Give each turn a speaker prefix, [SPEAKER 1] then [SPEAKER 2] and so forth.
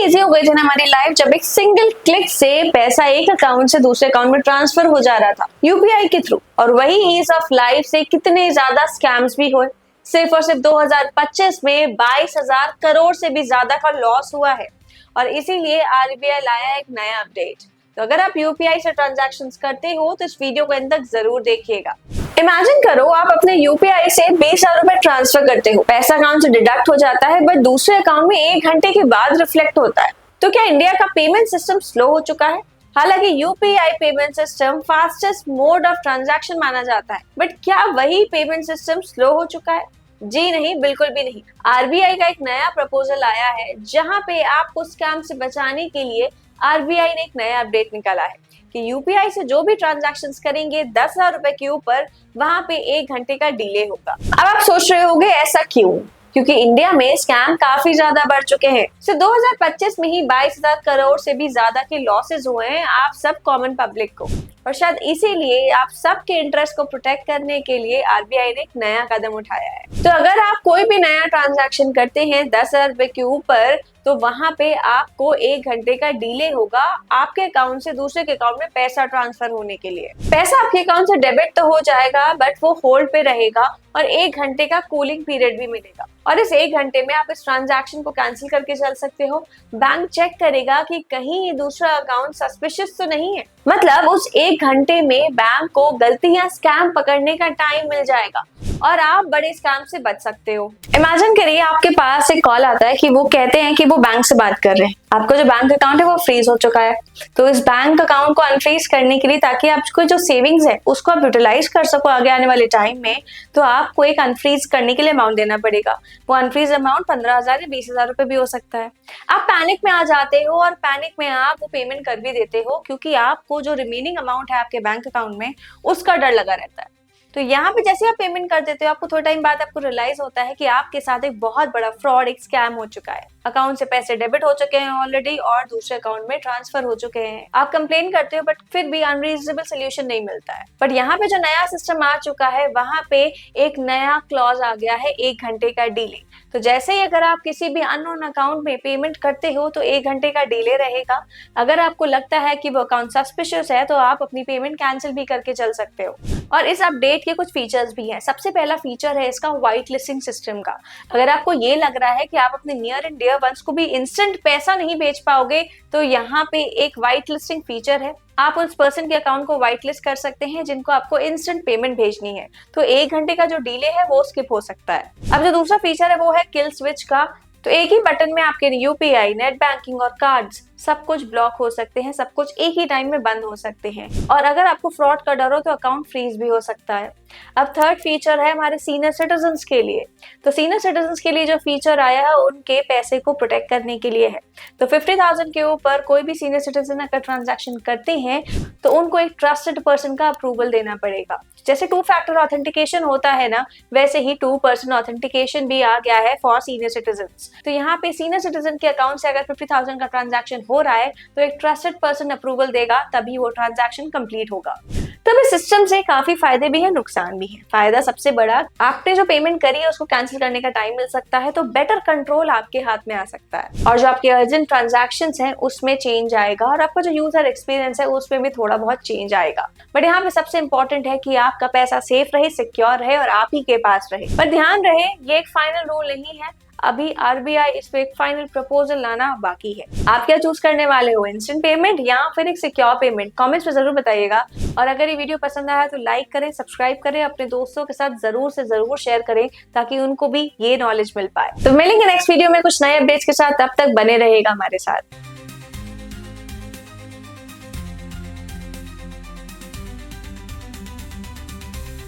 [SPEAKER 1] Easy हो गई थी ना हमारी लाइफ जब एक सिंगल क्लिक से पैसा एक अकाउंट से दूसरे अकाउंट में ट्रांसफर हो जा रहा था यूपीआई के थ्रू। और वही ईज ऑफ लाइफ से कितने ज्यादा स्कैम्स भी हुए। सिर्फ और सिर्फ 2025 में 22,000 करोड़ से भी ज्यादा का लॉस हुआ है। और इसीलिए आरबीआई लाया एक नया अपडेट। तो अगर आप यूपीआई से ट्रांजैक्शंस करते हो तो इस वीडियो को अंत तक जरूर देखिएगा। इमेजिन करो आप अपने यूपीआई से 20,000 रुपए ट्रांसफर करते हो, पैसा अकाउंट से डिडक्ट हो जाता है बट दूसरे अकाउंट में 1 घंटे के बाद रिफ्लेक्ट होता है। तो क्या इंडिया का पेमेंट सिस्टम स्लो हो चुका है? हालांकि UPI payment system fastest mode of transaction माना जाता है, बट क्या वही पेमेंट सिस्टम स्लो हो चुका है? जी नहीं, बिल्कुल भी नहीं। आरबीआई का एक नया प्रपोजल आया है जहां पे आपको स्कैम से बचाने के लिए आरबीआई ने एक नया अपडेट निकाला है कि यूपीआई से जो भी ट्रांजैक्शंस करेंगे 10,000 रुपए के ऊपर, वहां पे 1 घंटे का डिले होगा। अब आप सोच रहे होंगे ऐसा क्यों? क्योंकि इंडिया में स्कैम काफी ज्यादा बढ़ चुके हैं। सिर्फ 2025 में ही 22,000 करोड़ से भी ज्यादा के लॉसेस हुए हैं आप सब कॉमन पब्लिक को। और शायद इसीलिए आप सबके इंटरेस्ट को प्रोटेक्ट करने के लिए आरबीआई ने एक नया कदम उठाया है। तो अगर आप कोई भी नया ट्रांजैक्शन करते हैं 10,000 रुपए के ऊपर, तो वहां पे आपको 1 घंटे का डिले होगा आपके अकाउंट से दूसरे के अकाउंट में पैसा ट्रांसफर होने के लिए। पैसा आपके अकाउंट से डेबिट तो हो जाएगा बट वो होल्ड पे रहेगा और 1 घंटे का कूलिंग पीरियड भी मिलेगा। और इस 1 घंटे में आप इस ट्रांजैक्शन को कैंसिल करके चल सकते हो। बैंक चेक करेगा कि कहीं ये दूसरा अकाउंट सस्पिशियस तो नहीं है। मतलब उस 1 घंटे में बैंक को गलती या स्कैम पकड़ने का टाइम मिल जाएगा और आप बड़े स्कैम से बच सकते हो। इमेजिन करिए आपके पास एक कॉल आता है कि वो कहते हैं कि वो बैंक से बात कर रहे हैं, आपका जो बैंक अकाउंट है वो फ्रीज हो चुका है। तो इस बैंक अकाउंट को अनफ्रीज करने के लिए, ताकि आपको जो सेविंग्स है उसको आप यूटिलाइज कर सको आगे आने वाले टाइम में, तो आपको एक अनफ्रीज करने के लिए अमाउंट देना पड़ेगा। वो अनफ्रीज अमाउंट 15,000 या 20,000 रुपए भी हो सकता है। आप पैनिक में आ जाते हो और पैनिक में आप वो पेमेंट कर भी देते हो, क्योंकि आपको जो रिमेनिंग अमाउंट है आपके बैंक अकाउंट में उसका डर लगा रहता है। तो यहाँ पे जैसे आप पेमेंट कर देते हो, आपको थोड़ा टाइम बाद आपको रियलाइज होता है कि आपके साथ एक बहुत बड़ा फ्रॉड, एक स्कैम हो चुका है। अकाउंट से पैसे डेबिट हो चुके हैं ऑलरेडी और दूसरे अकाउंट में ट्रांसफर हो चुके हैं। आप कंप्लेन करते हो बट फिर भी अनरीजनेबल सोल्यूशन नहीं मिलता है। बट यहाँ पे जो नया सिस्टम आ चुका है, वहां पे एक नया क्लॉज आ गया है, 1 घंटे का डिले। तो जैसे ही अगर आप किसी भी अननोन अकाउंट में पेमेंट करते हो तो 1 घंटे का डिले रहेगा। अगर आपको लगता है कि वो अकाउंट सस्पिशियस है तो आप अपनी पेमेंट कैंसिल भी करके चल सकते हो। और इस अपडेट के कुछ फीचर्स भी हैं। सबसे पहला फीचर है इसका व्हाइट लिस्टिंग सिस्टम का। अगर आपको ये लग रहा है कि आप अपने नियर एंड डियर वंस को भी इंस्टेंट पैसा नहीं भेज पाओगे, तो यहाँ पे एक व्हाइट लिस्टिंग फीचर है। आप उस पर्सन के अकाउंट को व्हाइट लिस्ट कर सकते हैं जिनको आपको इंस्टेंट पेमेंट भेजनी है। तो 1 घंटे का जो डिले है वो स्किप हो सकता है। अब जो दूसरा फीचर है वो है किल स्विच का। तो एक ही बटन में आपके यूपीआई, नेट बैंकिंग और कार्ड्स सब कुछ ब्लॉक हो सकते हैं, सब कुछ एक ही टाइम में बंद हो सकते हैं। और अगर आपको फ्रॉड का डर हो तो अकाउंट फ्रीज भी हो सकता है। अब थर्ड फीचर है हमारे सीनियर सिटीजन्स के लिए। तो सीनियर सिटीजन्स के लिए जो फीचर आया है उनके पैसे को प्रोटेक्ट करने के लिए है। तो 50,000 के ऊपर कोई भी सीनियर सिटीजन अगर ट्रांजैक्शन करते हैं तो उनको एक ट्रस्टेड पर्सन का अप्रूवल देना पड़ेगा। जैसे 2 फैक्टर ऑथेंटिकेशन होता है ना, वैसे ही 2 पर्सन ऑथेंटिकेशन भी आ गया है फॉर सीनियर सिटीजन्स। तो यहाँ पे सीनियर सिटीजन के अकाउंट से अगर 50,000 का ट्रांजैक्शन हो रहा है तो एक ट्रस्टेड पर्सन अप्रूवल देगा, तभी वो ट्रांजैक्शन कंप्लीट होगा। तो इस सिस्टम से काफी फायदे भी है, नुकसान भी है। फायदा सबसे बड़ा, आपने जो पेमेंट करी है उसको कैंसिल करने का टाइम मिल सकता है, तो बेटर कंट्रोल आपके हाथ में आ सकता है। और जो आपके अर्जेंट ट्रांजैक्शंस हैं उसमें चेंज आएगा और आपका जो यूजर एक्सपीरियंस है उसमें भी थोड़ा बहुत चेंज आएगा। बट यहाँ पे सबसे इंपॉर्टेंट है कि आपका पैसा सेफ रहे, सिक्योर रहे और आप ही के पास रहे। पर ध्यान रहे, ये एक फाइनल रूल नहीं है। अभी आरबीआई इस पे एक फाइनल प्रपोजल लाना बाकी है। आप क्या चूज करने वाले हो, इंस्टेंट पेमेंट या फिर एक सिक्योर पेमेंट? कमेंट्स में जरूर बताइएगा। और अगर ये वीडियो पसंद आया तो लाइक करें, सब्सक्राइब करें, अपने दोस्तों के साथ जरूर से जरूर शेयर करें ताकि उनको भी ये नॉलेज मिल पाए। तो मिलेंगे नेक्स्ट वीडियो में कुछ नए अपडेट्स के साथ। तब तक बने रहेगा हमारे साथ।